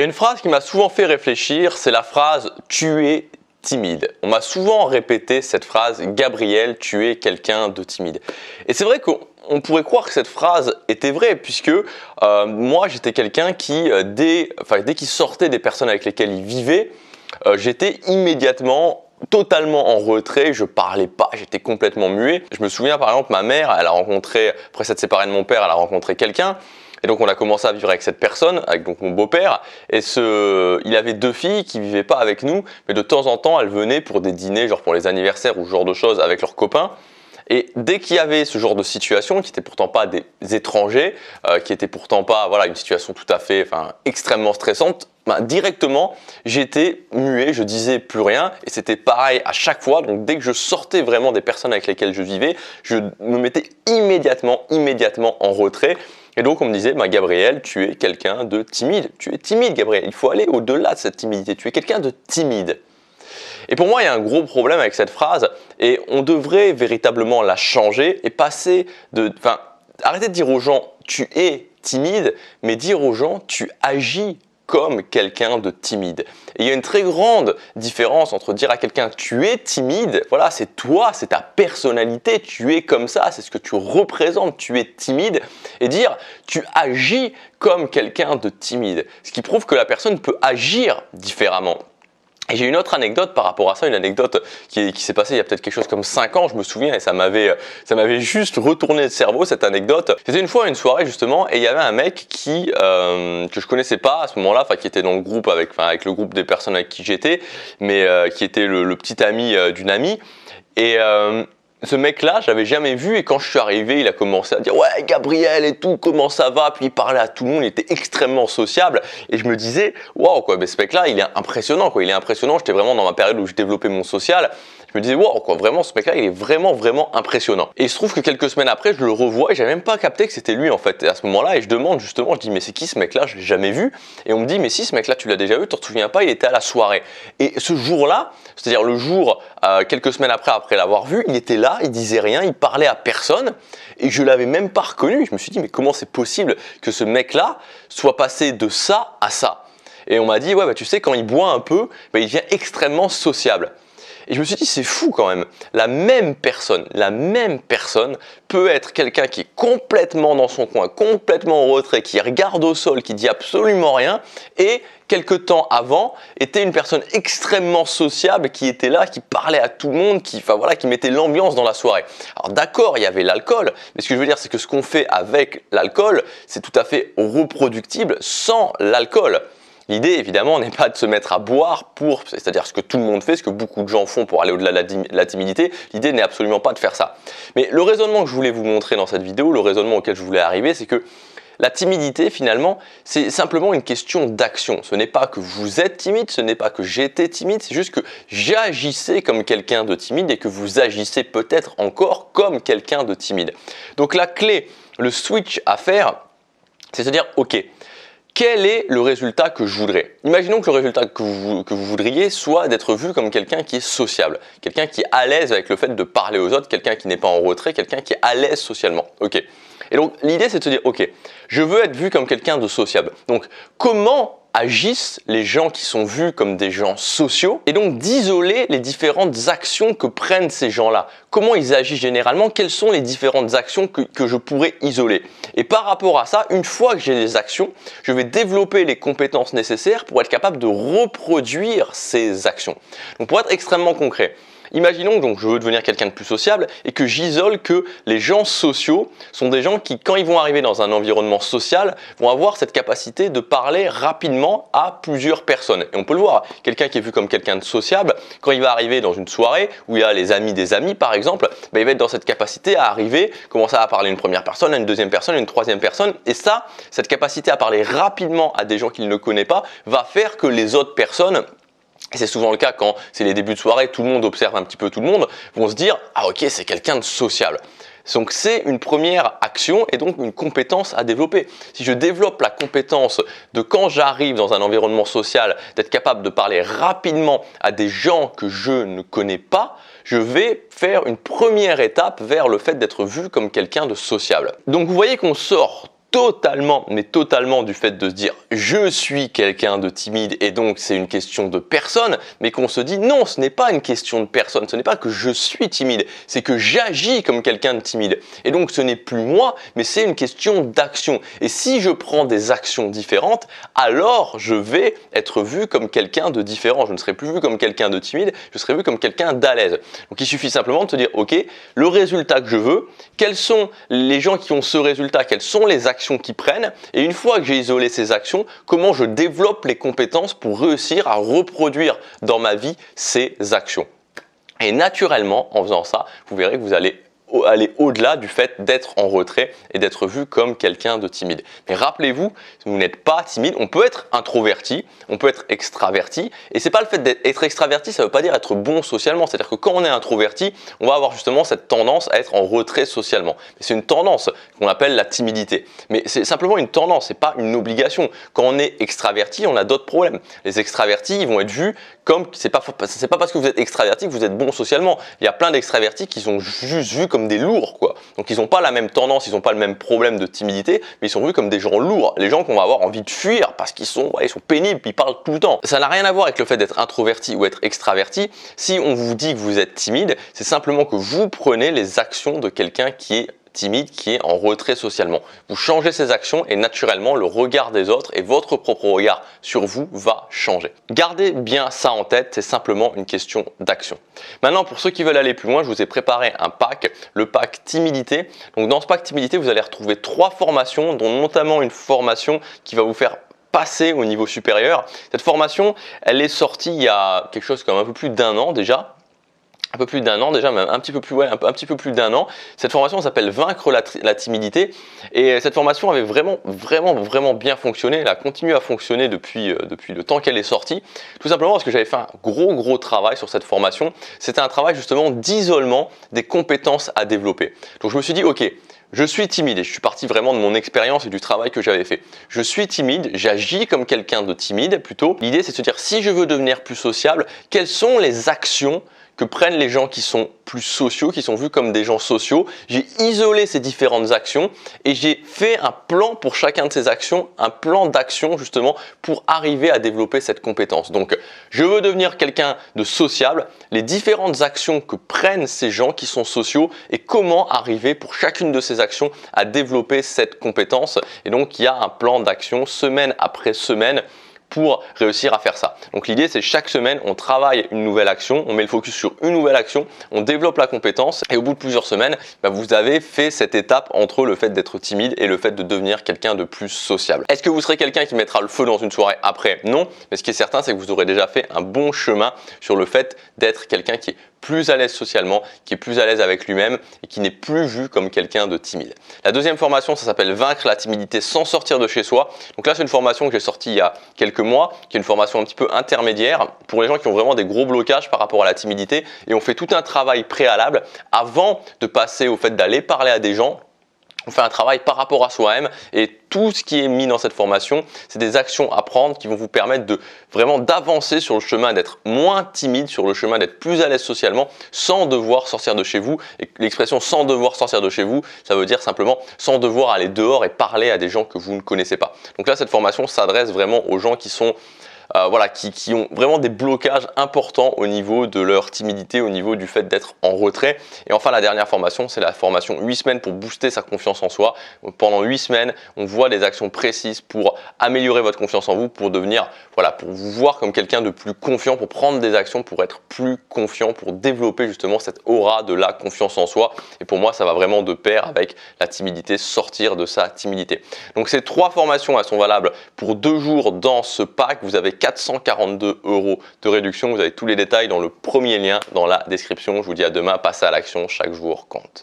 Il y a une phrase qui m'a souvent fait réfléchir, c'est la phrase « tu es timide ». On m'a souvent répété cette phrase « Gabriel, tu es quelqu'un de timide ». Et c'est vrai qu'on pourrait croire que cette phrase était vraie puisque moi j'étais quelqu'un qui, dès qu'il sortait des personnes avec lesquelles il vivait, j'étais immédiatement totalement en retrait, je parlais pas, j'étais complètement muet. Je me souviens par exemple, ma mère, elle a rencontré, après s'être séparée de mon père, elle a rencontré quelqu'un. Et donc on a commencé à vivre avec cette personne, avec donc mon beau-père, et il avait 2 filles qui vivaient pas avec nous, mais de temps en temps elles venaient pour des dîners, genre pour les anniversaires ou ce genre de choses avec leurs copains. Et dès qu'il y avait ce genre de situation, qui n'étaient pourtant pas des étrangers, qui n'étaient pourtant pas une situation tout à fait, extrêmement stressante, directement j'étais muet, je disais plus rien et c'était pareil à chaque fois. Donc dès que je sortais vraiment des personnes avec lesquelles je vivais, je me mettais immédiatement en retrait. Et donc on me disait, Gabriel, tu es quelqu'un de timide. Tu es timide, Gabriel. Il faut aller au-delà de cette timidité. Tu es quelqu'un de timide. Et pour moi, il y a un gros problème avec cette phrase et on devrait véritablement la changer et arrêter de dire aux gens, tu es timide, mais dire aux gens, tu agis comme quelqu'un de timide. Et il y a une très grande différence entre dire à quelqu'un tu es timide, voilà, c'est toi, c'est ta personnalité, tu es comme ça, c'est ce que tu représentes, tu es timide, et dire tu agis comme quelqu'un de timide, ce qui prouve que la personne peut agir différemment. Et j'ai une autre anecdote par rapport à ça, une anecdote qui s'est passée il y a peut-être quelque chose comme 5 ans, je me souviens, et ça m'avait juste retourné le cerveau cette anecdote. C'était une fois à une soirée justement, et il y avait un mec que je connaissais pas à ce moment-là, qui était dans le groupe avec le groupe des personnes avec qui j'étais, mais qui était le petit ami d'une amie. Et ce mec-là, je l'avais jamais vu et quand je suis arrivé, il a commencé à dire « Ouais, Gabriel et tout, comment ça va ?» Puis il parlait à tout le monde, il était extrêmement sociable et je me disais « Waouh, quoi, mais ce mec-là, il est impressionnant, quoi, il est impressionnant. » J'étais vraiment dans ma période où je développais mon social. Je me disais « Waouh, quoi, vraiment, ce mec-là, il est vraiment impressionnant. » Et il se trouve que quelques semaines après, je le revois et j'avais même pas capté que c'était lui en fait. Et à ce moment-là, et je demande justement, je dis « Mais c'est qui ce mec-là? Je l'ai jamais vu. » Et on me dit « Mais si, ce mec-là, tu l'as déjà vu, tu te souviens pas, il était à la soirée. » Et ce jour-là, c'est-à-dire le jour, quelques semaines après l'avoir vu, il était là, il disait rien, il parlait à personne et je l'avais même pas reconnu. Je me suis dit mais comment c'est possible que ce mec-là soit passé de ça à ça? Et on m'a dit ouais tu sais quand il boit un peu, il devient extrêmement sociable. Et je me suis dit c'est fou quand même, la même personne peut être quelqu'un qui est complètement dans son coin, complètement en retrait, qui regarde au sol, qui dit absolument rien et quelque temps avant était une personne extrêmement sociable qui était là, qui parlait à tout le monde, qui mettait l'ambiance dans la soirée. Alors d'accord, il y avait l'alcool, mais ce que je veux dire c'est que ce qu'on fait avec l'alcool, c'est tout à fait reproductible sans l'alcool. L'idée, évidemment, n'est pas de se mettre à boire c'est-à-dire ce que tout le monde fait, ce que beaucoup de gens font pour aller au-delà de la timidité. L'idée n'est absolument pas de faire ça. Mais le raisonnement que je voulais vous montrer dans cette vidéo, le raisonnement auquel je voulais arriver, c'est que la timidité, finalement, c'est simplement une question d'action. Ce n'est pas que vous êtes timide, ce n'est pas que j'étais timide, c'est juste que j'agissais comme quelqu'un de timide et que vous agissez peut-être encore comme quelqu'un de timide. Donc la clé, le switch à faire, c'est de se dire, ok, quel est le résultat que je voudrais? Imaginons que le résultat que vous voudriez soit d'être vu comme quelqu'un qui est sociable, quelqu'un qui est à l'aise avec le fait de parler aux autres, quelqu'un qui n'est pas en retrait, quelqu'un qui est à l'aise socialement. Ok. Et donc l'idée c'est de se dire, ok, je veux être vu comme quelqu'un de sociable. Donc comment agissent les gens qui sont vus comme des gens sociaux et donc d'isoler les différentes actions que prennent ces gens-là. Comment ils agissent généralement? Quelles sont les différentes actions que je pourrais isoler? Et par rapport à ça, une fois que j'ai des actions, je vais développer les compétences nécessaires pour être capable de reproduire ces actions. Donc pour être extrêmement concret, imaginons que je veux devenir quelqu'un de plus sociable et que j'isole que les gens sociaux sont des gens qui, quand ils vont arriver dans un environnement social, vont avoir cette capacité de parler rapidement à plusieurs personnes. Et on peut le voir, quelqu'un qui est vu comme quelqu'un de sociable, quand il va arriver dans une soirée où il y a les amis des amis par exemple, il va être dans cette capacité à arriver, commencer à parler à une première personne, à une deuxième personne, à une troisième personne. Et ça, cette capacité à parler rapidement à des gens qu'il ne connaît pas, va faire que les autres personnes, et c'est souvent le cas quand c'est les débuts de soirée, tout le monde observe un petit peu tout le monde, vont se dire « Ah ok, c'est quelqu'un de sociable ». Donc c'est une première action et donc une compétence à développer. Si je développe la compétence de quand j'arrive dans un environnement social, d'être capable de parler rapidement à des gens que je ne connais pas, je vais faire une première étape vers le fait d'être vu comme quelqu'un de sociable. Donc vous voyez qu'on sort totalement, mais totalement du fait de se dire je suis quelqu'un de timide et donc c'est une question de personne, mais qu'on se dit non, ce n'est pas une question de personne, ce n'est pas que je suis timide, c'est que j'agis comme quelqu'un de timide. Et donc ce n'est plus moi, mais c'est une question d'action. Et si je prends des actions différentes, alors je vais être vu comme quelqu'un de différent. Je ne serai plus vu comme quelqu'un de timide, je serai vu comme quelqu'un d'à l'aise. Donc il suffit simplement de se dire ok, le résultat que je veux, quels sont les gens qui ont ce résultat, quelles sont les actions qu'ils prennent, et une fois que j'ai isolé ces actions, comment je développe les compétences pour réussir à reproduire dans ma vie ces actions. Et naturellement, en faisant ça, vous verrez que vous allez aller au-delà du fait d'être en retrait et d'être vu comme quelqu'un de timide. Mais rappelez-vous, vous n'êtes pas timide, on peut être introverti, on peut être extraverti, et c'est pas le fait d'être extraverti, ça veut pas dire être bon socialement, c'est-à-dire que quand on est introverti, on va avoir justement cette tendance à être en retrait socialement. C'est une tendance qu'on appelle la timidité, mais c'est simplement une tendance, c'est pas une obligation. Quand on est extraverti, on a d'autres problèmes. Les extravertis, ils vont être vus comme, c'est pas parce que vous êtes extraverti que vous êtes bon socialement. Il y a plein d'extravertis qui sont juste vus comme des lourds, quoi. Donc ils n'ont pas la même tendance, ils n'ont pas le même problème de timidité, mais ils sont vus comme des gens lourds, les gens qu'on va avoir envie de fuir parce qu'ils sont pénibles, ils parlent tout le temps. Ça n'a rien à voir avec le fait d'être introverti ou être extraverti. Si on vous dit que vous êtes timide, c'est simplement que vous prenez les actions de quelqu'un qui est timide, qui est en retrait socialement. Vous changez ces actions et naturellement le regard des autres et votre propre regard sur vous va changer. Gardez bien ça en tête, c'est simplement une question d'action. Maintenant, pour ceux qui veulent aller plus loin, je vous ai préparé un pack, le pack timidité. Donc dans ce pack timidité, vous allez retrouver 3 formations, dont notamment une formation qui va vous faire passer au niveau supérieur. Cette formation, elle est sortie il y a quelque chose comme un peu plus d'1 an déjà. Un peu plus d'1 an déjà, même un petit peu plus d'1 an. Cette formation s'appelle Vaincre la timidité et cette formation avait vraiment bien fonctionné. Elle a continué à fonctionner depuis le temps qu'elle est sortie. Tout simplement parce que j'avais fait un gros travail sur cette formation. C'était un travail justement d'isolement des compétences à développer. Donc je me suis dit ok, je suis timide et je suis parti vraiment de mon expérience et du travail que j'avais fait. Je suis timide, j'agis comme quelqu'un de timide plutôt. L'idée c'est de se dire si je veux devenir plus sociable, quelles sont les actions que prennent les gens qui sont plus sociaux, qui sont vus comme des gens sociaux. J'ai isolé ces différentes actions et j'ai fait un plan pour chacun de ces actions, un plan d'action justement pour arriver à développer cette compétence. Donc, je veux devenir quelqu'un de sociable, les différentes actions que prennent ces gens qui sont sociaux et comment arriver pour chacune de ces actions à développer cette compétence. Et donc, il y a un plan d'action semaine après semaine pour réussir à faire ça. Donc l'idée c'est chaque semaine on travaille une nouvelle action, on met le focus sur une nouvelle action, on développe la compétence et au bout de plusieurs semaines, vous avez fait cette étape entre le fait d'être timide et le fait de devenir quelqu'un de plus sociable. Est-ce que vous serez quelqu'un qui mettra le feu dans une soirée après? Non, mais ce qui est certain c'est que vous aurez déjà fait un bon chemin sur le fait d'être quelqu'un qui est plus à l'aise socialement, qui est plus à l'aise avec lui-même et qui n'est plus vu comme quelqu'un de timide. La deuxième formation, ça s'appelle Vaincre la timidité sans sortir de chez soi. Donc là, c'est une formation que j'ai sortie il y a quelques mois, qui est une formation un petit peu intermédiaire pour les gens qui ont vraiment des gros blocages par rapport à la timidité et on fait tout un travail préalable avant de passer au fait d'aller parler à des gens. On fait un travail par rapport à soi-même et tout ce qui est mis dans cette formation, c'est des actions à prendre qui vont vous permettre de vraiment d'avancer sur le chemin d'être moins timide, sur le chemin d'être plus à l'aise socialement sans devoir sortir de chez vous. Et l'expression sans devoir sortir de chez vous, ça veut dire simplement sans devoir aller dehors et parler à des gens que vous ne connaissez pas. Donc là, cette formation s'adresse vraiment aux gens qui sont qui ont vraiment des blocages importants au niveau de leur timidité, au niveau du fait d'être en retrait. Et enfin, la dernière formation, c'est la formation 8 semaines pour booster sa confiance en soi. Pendant 8 semaines, on voit des actions précises pour améliorer votre confiance en vous, pour devenir, pour vous voir comme quelqu'un de plus confiant, pour prendre des actions, pour être plus confiant, pour développer justement cette aura de la confiance en soi. Et pour moi, ça va vraiment de pair avec la timidité, sortir de sa timidité. Donc ces 3 formations, elles sont valables pour 2 jours dans ce pack. Vous avez 442 € de réduction. Vous avez tous les détails dans le premier lien dans la description. Je vous dis à demain, passez à l'action, chaque jour compte.